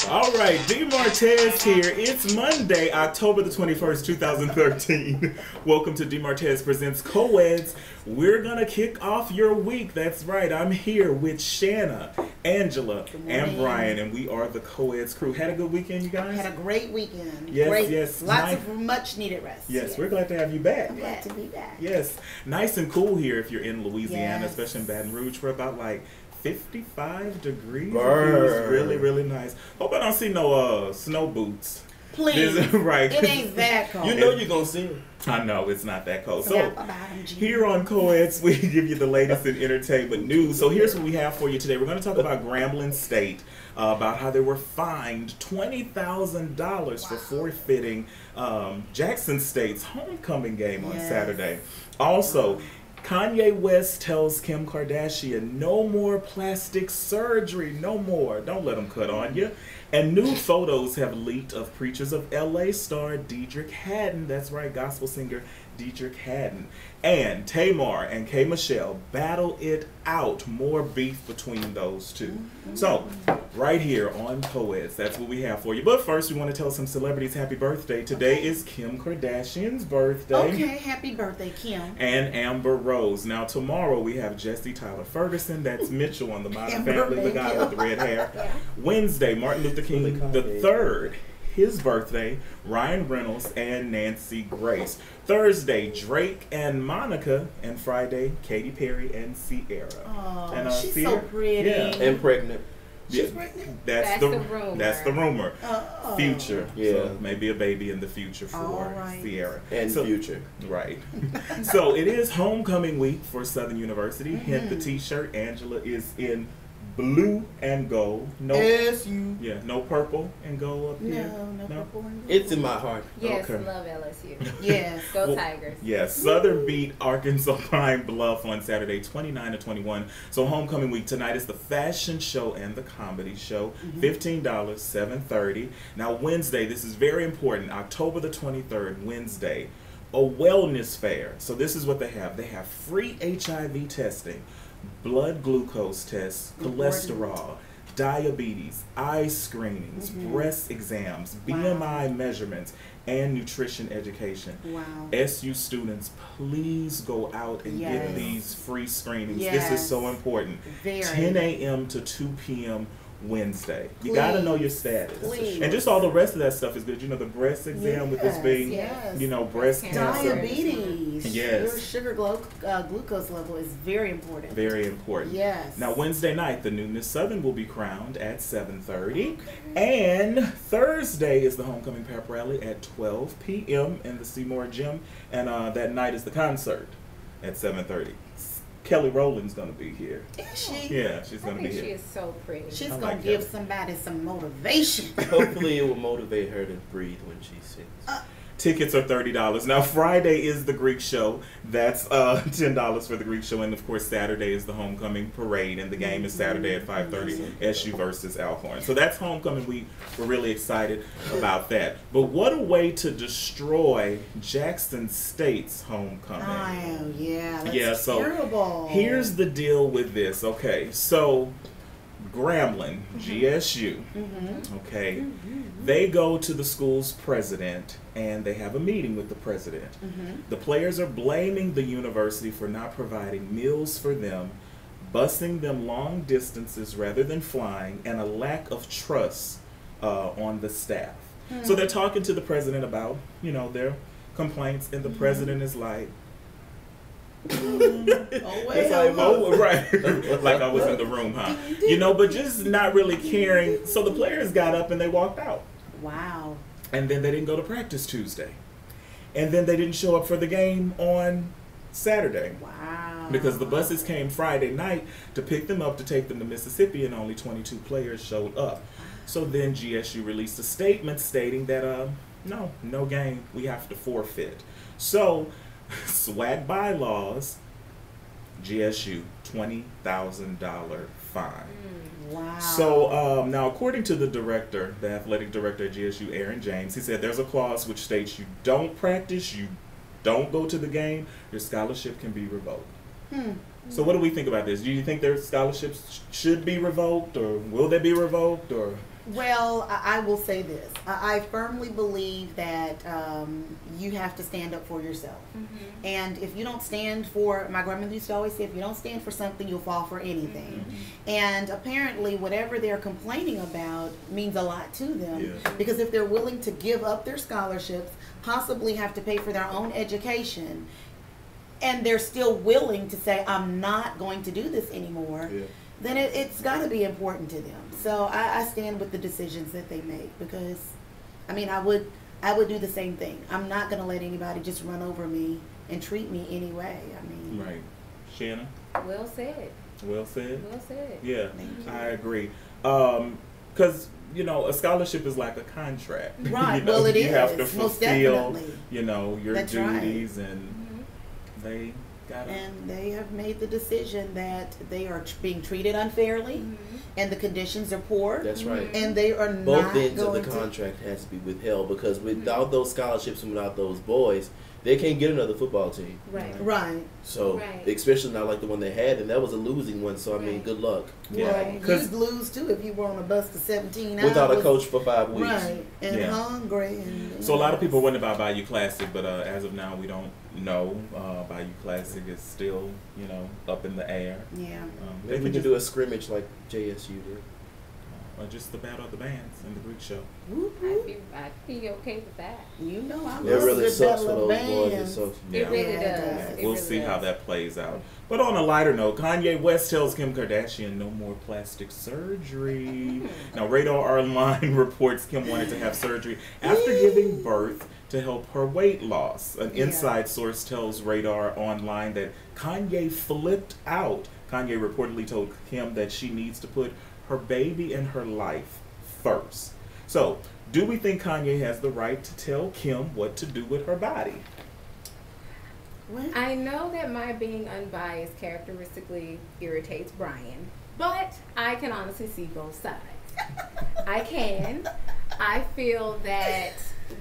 All right, D. Martez here. It's Monday, October the 21st, 2013. Welcome to D. Martez Presents CoEds. We're going to kick off your week. That's right. I'm here with Shanna, Angela, and Brian, and we are the CoEds crew. Had a good weekend, you guys? Had a great weekend. Yes, great. yes. Lots of much needed rest. Yes, we're glad to have you back. I'm glad to be back. Yes. Nice and cool here if you're in Louisiana, Yes. especially in Baton Rouge. We're about like 55 degrees. Burr. It was really, really nice. Hope I don't see no snow boots. Please. Right. It ain't that cold. You know you're going to see it. I know, it's not that cold. So, So, here on CoEds, we give you the latest in entertainment news. So here's what we have for you today. We're going to talk about Grambling State, about how they were fined $20,000 for forfeiting Jackson State's homecoming game on Saturday. Also, Kanye West tells Kim Kardashian, no more plastic surgery, no more. Don't let them cut on you. And new photos have leaked of Preachers of LA star Deitrick Haddon. That's right, gospel singer Deitrick Haddon. And Tamar and K. Michelle battle it out. More beef between those two. So, right here on CoEds, that's what we have for you. But first, we want to tell some celebrities happy birthday. Today is Kim Kardashian's birthday. Okay, happy birthday, Kim. And Amber Rose. Now, tomorrow we have Jesse Tyler Ferguson. That's Mitchell on the Modern Amber, Family, the guy thank with you. the red hair. Wednesday, Martin Luther King III. His birthday, Ryan Reynolds and Nancy Grace. Thursday, Drake and Monica. And Friday, Katy Perry and Sierra. Oh, And, she's Sierra- so pretty. Yeah. And pregnant. She's pregnant? That's the rumor. That's the rumor. Oh. Future. Yeah. So maybe a baby in the future for All right. Sierra. And future. Right. So it is homecoming week for Southern University. Hint the t-shirt. Angela is in blue and gold. No, SU. yeah, no purple and gold up here. No purple and gold. It's in my heart. Yes, Okay. love LSU. Yes. Go Well, Tigers. Yes, Southern beat Arkansas Pine Bluff on Saturday, 29-21. So homecoming week tonight is the fashion show and the comedy show. $15, $7:30. Now Wednesday, this is very important. October the 23rd, Wednesday, a wellness fair. So this is what they have. They have free HIV testing, blood glucose tests, cholesterol, diabetes, eye screenings, breast exams, BMI measurements, and nutrition education. Wow. SU students, please go out and get Yes. these free screenings. This Yes. is so important. Very. 10 a.m. to 2 p.m. Wednesday. You got to know your status. Please. And just all the rest of that stuff is good. You know, the breast exam with this being, yes. you know, breast cancer. Diabetes. Yes. Your sugar glucose level is very important. Very important. Yes. Now, Wednesday night, the New Miss Southern will be crowned at 7:30. And Thursday is the homecoming pep rally at 12 p.m. in the Seymour Gym. And that night is the concert at 7:30. Kelly Rowland's going to be here. Is she? Yeah, she's I going to think be she here. is so pretty. She's I gonna like give that. somebody some motivation. Hopefully it will motivate her to breathe when she sings. Tickets are $30. Now, Friday is the Greek show. That's $10 for the Greek show. And, of course, Saturday is the homecoming parade. And the game is Saturday at 5:30, SU versus Alcorn. So that's homecoming week. We're really excited about that. But what a way to destroy Jackson State's homecoming. Oh, yeah. That's Yeah, so terrible. Here's the deal with this. Okay, so Grambling, GSU, okay, they go to the school's president and they have a meeting with the president. The players are blaming the university for not providing meals for them, busing them long distances rather than flying, and a lack of trust on the staff. So they're talking to the president about, you know, their complaints, and the president is like, Oh, it's like, oh, right. Like I was in the room, huh? You know, but just not really caring. So the players got up and they walked out. Wow. And then they didn't go to practice Tuesday. And then they didn't show up for the game on Saturday. Wow. Because the buses came Friday night to pick them up to take them to Mississippi, and only 22 players showed up. So then GSU released a statement stating that, no game, we have to forfeit. So, SWAC bylaws, GSU, $20,000 fine. Wow. So now, according to the director, the athletic director at GSU, Aaron James, he said there's a clause which states you don't practice, you don't go to the game, your scholarship can be revoked. So what do we think about this? Do you think their scholarships should be revoked, or will they be revoked, or? Well, I will say this. I firmly believe that you have to stand up for yourself. Mm-hmm. And if you don't stand for, my grandmother used to always say, if you don't stand for something, you'll fall for anything. Mm-hmm. And apparently, whatever they're complaining about means a lot to them. Yeah. Because if they're willing to give up their scholarships, possibly have to pay for their own education, and they're still willing to say, I'm not going to do this anymore, then it's got to be important to them. So I stand with the decisions that they make, because, I mean, I would do the same thing. I'm not going to let anybody just run over me and treat me anyway. I mean, Right. Shannon? Well said. Well said? Well said. Yeah, Thank you. I agree. Because, you know, a scholarship is like a contract. Right, You know, well, it you is, have to most fulfill, definitely. you know, your That's right. duties, and Mm-hmm. they got to. And they have made the decision that they are being treated unfairly, Mm-hmm. and the conditions are poor, That's right. and they are Both not ends of going the to. contract has to be withheld, because without those scholarships and without those boys, they can't get another football team. Right. Right. So, Right. especially not like the one they had, and that was a losing one. So, I mean, Right. good luck. Yeah. Well, 'Cause- you'd lose too if you were on a bus for 17 hours. Without a coach for 5 weeks. Right. And Yeah. hungry. And, So a lot of people wonder about Bayou Classic, but as of now, we don't know. Bayou Classic is still, you know, up in the air. Yeah. They Maybe we can can do a scrimmage like JSU did. or just the battle of the bands in the Greek show. Whoop, I'd whoop. be okay with that. You know, I It love really the sucks for battle of those boys. It bands. sucks. Yeah. It really Yeah, it does. does. It We'll really see how does. that plays out. But on a lighter note, Kanye West tells Kim Kardashian no more plastic surgery. Now, Radar Online reports Kim wanted to have surgery after giving birth to help her weight loss. An Yeah. inside source tells Radar Online that Kanye flipped out. Kanye reportedly told Kim that she needs to put her baby and her life first. So, do we think Kanye has the right to tell Kim what to do with her body? What? I know that my being unbiased characteristically irritates Brian, but I can honestly see both sides. I can. I feel that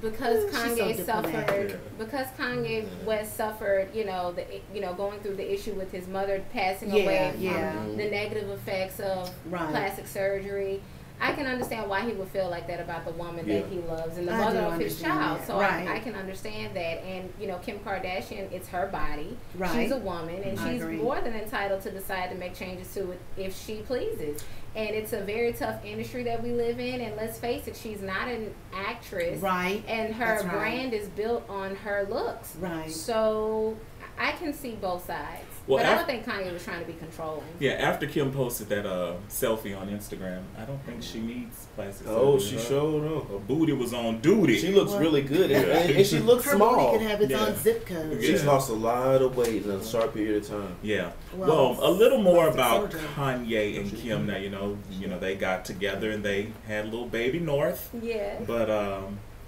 because Ooh, she's so Kanye diplomatic. suffered, Yeah. because Kanye West suffered, going through the issue with his mother passing Yeah, away from yeah. the negative effects of Right. plastic surgery. I can understand why he would feel like that about the woman Yeah. that he loves and the I mother do of his understand child. that. So Right. I can understand that. And, Kim Kardashian, it's her body. Right. She's a woman, and I she's agree. more than entitled to decide to make changes to it if she pleases. And it's a very tough industry that we live in. And let's face it, she's not an actress. Right. And her That's right. brand is built on her looks. Right. So I can see both sides. Well, but I don't think Kanye was trying to be controlling. Yeah, after Kim posted that selfie on Instagram, I don't think she needs plastic Oh, surgery. she Her- showed up. Her booty was on duty. She looks Well, really good, and she looks Her small. body could have its Yeah. own zip code. Yeah. She's lost a lot of weight in a short period of time. Yeah. Well, Well, a little more plastic about surgery. Kanye and Kim. Now, you know, they got together and they had little baby North. Yeah. But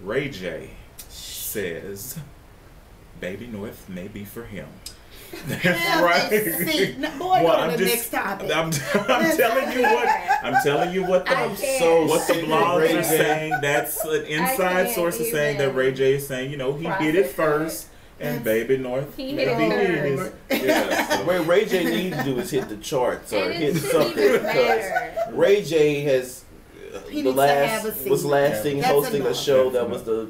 Ray J says baby North may be for him. That's Have right. a seat. No, boy, Well, go to I'm the just- next topic. I'm telling you what. I'm telling you what I the can't. what the sick of blogs Ray are J. saying. That's an inside can't source is saying that even Ray J is saying, he hit it process first, and baby North He may hit be it his. first. Yeah. So. What Ray J needs to do is hit the charts or And hit it something, shouldn't even because matter. Ray J has He the needs to have a last seat. was last thing That's hosting a enough. show That's that was the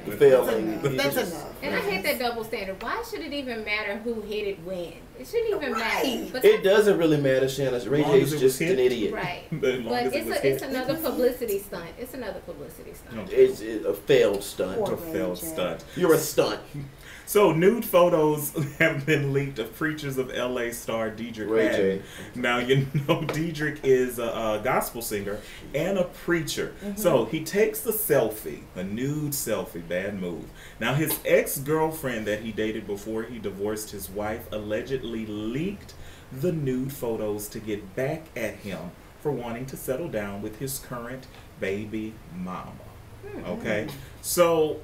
Right. failing. That's He enough. just- That's enough. And I hate that double standard. Why should it even matter who hit it when? It shouldn't even matter. Right. But It doesn't really matter, Shannon. Ray Long as J's it was just hit. an idiot. right. As long But as it was it's hit. another publicity stunt. It's another publicity stunt. Okay. It's a failed stunt. Poor A failed Ray J. stunt. You're a stunt. So nude photos have been leaked of preachers of LA star Deitrick Ray Haddon. J. Now you know Deitrick is a gospel singer and a preacher. So he takes a selfie, a nude selfie, bad move. Now his ex-girlfriend that he dated before he divorced his wife allegedly leaked the nude photos to get back at him for wanting to settle down with his current baby mama. Okay? So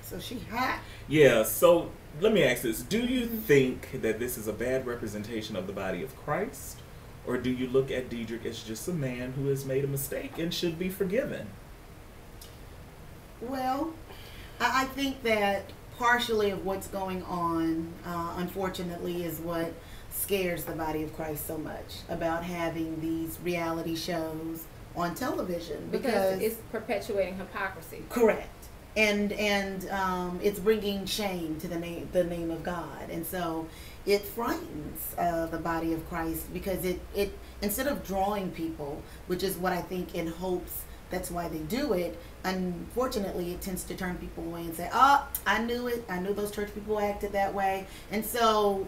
So she hot. yeah, so let me ask this. Do you think that this is a bad representation of the body of Christ? Or do you look at Deitrick as just a man who has made a mistake and should be forgiven? Well, I think that partially of what's going on, unfortunately, is what scares the body of Christ so much about having these reality shows on television because it's perpetuating hypocrisy. Correct. And it's bringing shame to the name of God, and so it frightens the body of Christ, because it instead of drawing people, which is what I think in hopes that's why they do it, unfortunately it tends to turn people away and say, oh, I knew it, I knew those church people acted that way. And so,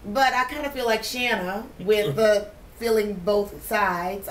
but I kind of feel like Shanna with the feeling both sides,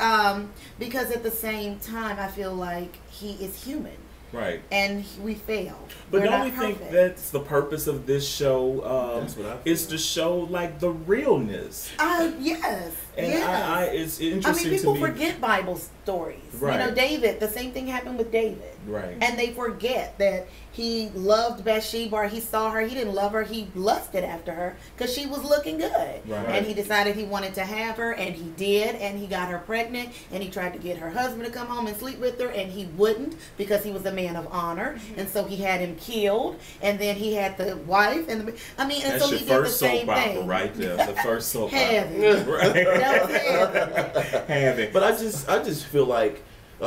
because at the same time I feel like he is human. Right. And we fail. But We're don't not we think perfect. that's the purpose of this show? That's what I feel. Is to show like the realness. Yes. And yes. it's interesting people to me. forget Bible stories. Right. You know, David, the same thing happened with David. Right. And they forget that he loved Bathsheba, or he saw her, he didn't love her, he lusted after her because she was looking good. Right. And he decided he wanted to have her, and he did, and he got her pregnant, and he tried to get her husband to come home and sleep with her, and he wouldn't because he was a man of honor. And so he had him killed, and then he had the wife, and and That's so your he did the first same soap opera thing. right there. The first soap opera. Heaven. Right. That was heaven. Heaven. But I just feel like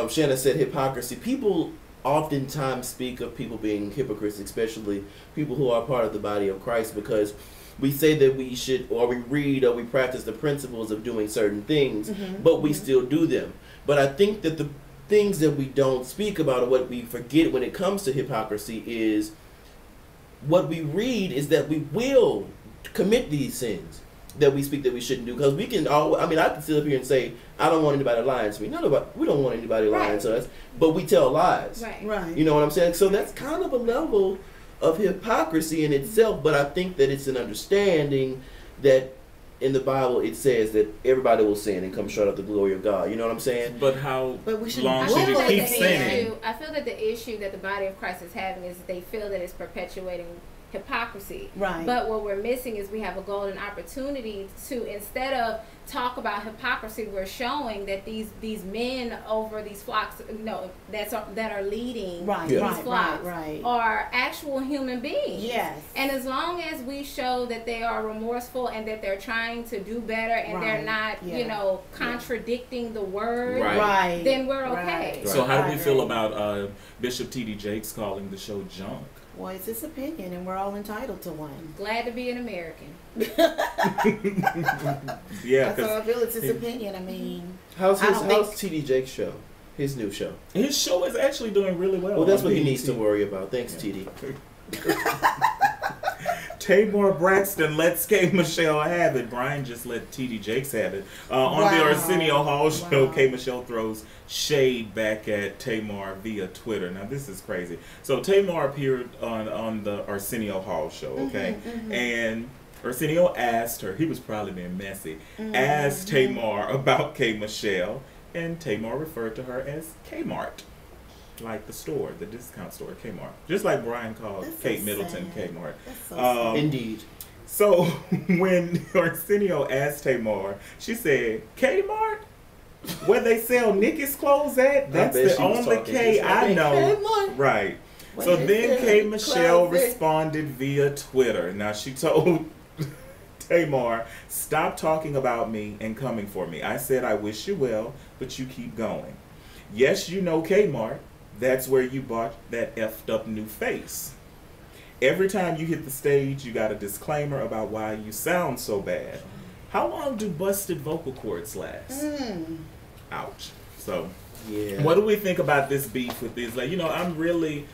Shanna said hypocrisy. People oftentimes speak of people being hypocrites, especially people who are part of the body of Christ, because we say that we should, or we read, or we practice the principles of doing certain things, but we still do them. But I think that the things that we don't speak about, or what we forget when it comes to hypocrisy, is what we read is that we will commit these sins that we speak that we shouldn't do, because we can all. I mean, I can sit up here and say I don't want anybody lying to me. We don't want anybody lying to us, but we tell lies. Right. You know what I'm saying? So that's kind of a level of hypocrisy in itself. But I think that it's an understanding that in the Bible it says that everybody will sin and come short of the glory of God. You know what I'm saying? But how But we should long I should feel we that keep the sinning? issue, I feel that the issue that the body of Christ is having is they feel that it's perpetuating hypocrisy. Right. But what we're missing is we have a golden opportunity to, instead of talk about hypocrisy, we're showing that these men over these flocks, that are leading these flocks are actual human beings. Yes. And as long as we show that they are remorseful and that they're trying to do better and they're not, contradicting the word, then we're okay. Right. So how do we feel about Bishop T.D. Jakes calling the show junk? Well, it's his opinion, and we're all entitled to one. Glad to be an American. Yeah, that's how I feel. It's his opinion. I mean, how's T.D. Jake's show? His new show. His show is actually doing really well. Well, that's what he needs to worry about. Thanks, T.D. Tamar Braxton lets K. Michelle have it. Brian just let T.D. Jakes have it. On the Arsenio Hall show, K. Michelle throws shade back at Tamar via Twitter. Now, this is crazy. So, Tamar appeared on the Arsenio Hall show, okay? And Arsenio asked her, he was probably being messy, asked Tamar about K. Michelle, and Tamar referred to her as Kmart. Like the store, the discount store, Kmart. Just like Brian called Kate Middleton Kmart. So indeed. So when Arsenio asked Tamar, she said, Kmart? Where they sell Nikki's clothes at? That's the only K I know. Kmart. Right. So then K. Michelle responded via Twitter. Now she told Tamar, stop talking about me and coming for me. I said I wish you well, but you keep going. Yes, you know Kmart. That's where you bought that effed up new face. Every time you hit the stage, you got a disclaimer about why you sound so bad. How long do busted vocal cords last? Ouch. So, what do we think about this beef with these? Like, I'm really,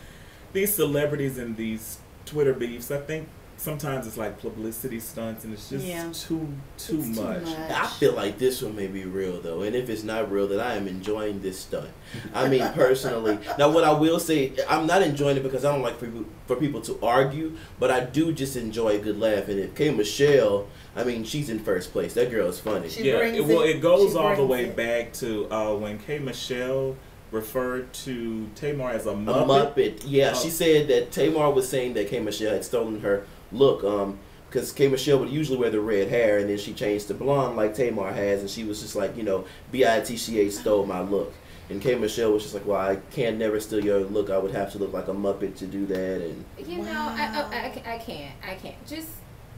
these celebrities and these Twitter beefs, I think sometimes it's like publicity stunts, and it's just too much. I feel like this one may be real though, and if it's not real, then I am enjoying this stunt. I mean, personally. Now, what I will say, I'm not enjoying it because I don't like for people to argue, but I do just enjoy a good laugh. And if K. Michelle, I mean, she's in first place. That girl is funny. It goes all the way back to when K. Michelle referred to Tamar as a Muppet. Yeah, she said that Tamar was saying that K. Michelle had stolen her look, because K. Michelle would usually wear the red hair, and then she changed to blonde like Tamar has, and she was just like, B-I-T-C-H stole my look. And K. Michelle was just like, well, I can't never steal your look. I would have to look like a Muppet to do that. And I can't. Just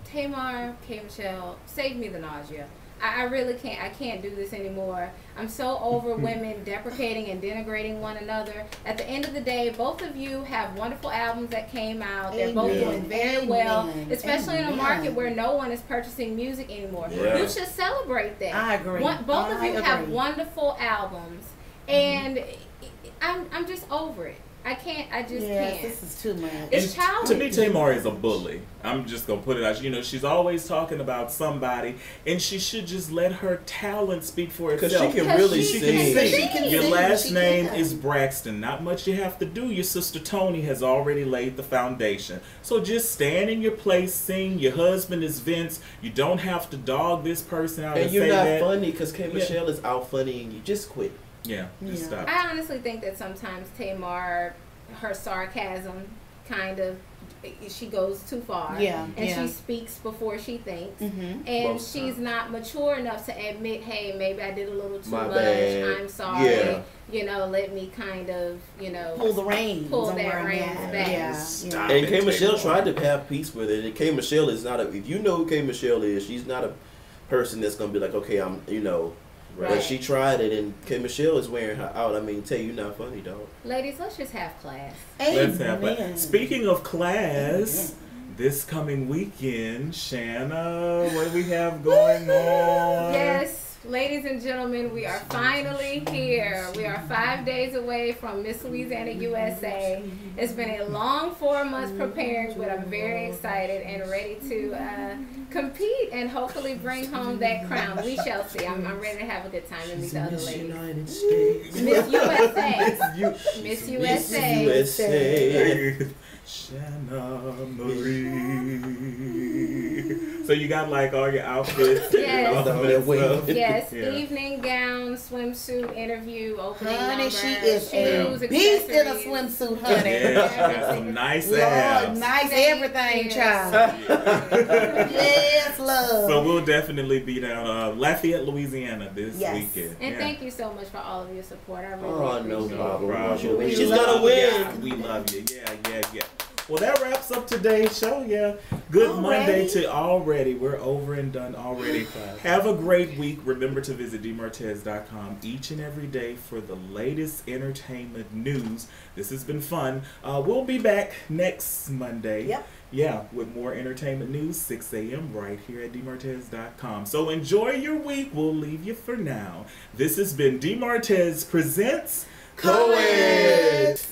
Tamar, K. Michelle, save me the nausea. I really can't. I can't do this anymore. I'm so over women deprecating and denigrating one another. At the end of the day, both of you have wonderful albums that came out. They're both doing very well, especially in a market where no one is purchasing music anymore. Yeah. You should celebrate that. I agree. Both of you have wonderful albums, and I'm just over it. I just can't. This is too much. It's childish. To me, Tamar is a bully. I'm just gonna put it out. You know, she's always talking about somebody, and she should just let her talent speak for itself. Because she can really sing. Your last name is Braxton. Not much you have to do. Your sister Tony has already laid the foundation. So just stand in your place, sing. Your husband is Vince. You don't have to dog this person out and you're say not that. funny because K. Michelle is out funnying you. Just quit. Yeah, just stop. I honestly think that sometimes Tamar, her sarcasm kind of, she goes too far. Yeah. And she speaks before she thinks. Mm-hmm. And she's not mature enough to admit, hey, maybe I did a little too much. Bad. I'm sorry. Yeah. You know, let me kind of, you know, pull the reins. Pull that reins back. Yeah. And K. Michelle tried to have peace with it. And K. Michelle is not if you know who K. Michelle is, she's not a person that's going to be like, okay, I'm, you know. Right. But she tried it, and K. Michelle is wearing her out. I mean, you're not funny, dog. Ladies, let's just have class. Let's have class. Speaking of class, this coming weekend, Shanna, what do we have going on? Yes. Ladies and gentlemen, we are finally here. We are 5 days away from Miss Louisiana USA. It's been a long 4 months preparing, but I'm very excited and ready to compete and hopefully bring home that crown. We shall see. I'm ready to have a good time and meet the other ladies. Miss USA. Miss USA. Shanna Marie. So you got like all your outfits. Yes, evening gown, swimsuit, interview, opening number, she is shoes, a beast in a swimsuit, honey. Yeah, she got some nice abs. Nice everything, child. Yes, love. So we'll definitely be down Lafayette, Louisiana this weekend. And thank you so much for all of your support. I really appreciate no problem. She's gonna win. We love you. Yeah. Well, that wraps up today's show. Yeah. Good Monday to already. We're over and done already. Have a great week. Remember to visit dmartez.com each and every day for the latest entertainment news. This has been fun. We'll be back next Monday. Yep. Yeah, with more entertainment news, 6 a.m. right here at dmartez.com. So enjoy your week. We'll leave you for now. This has been DMartez Presents CoEds.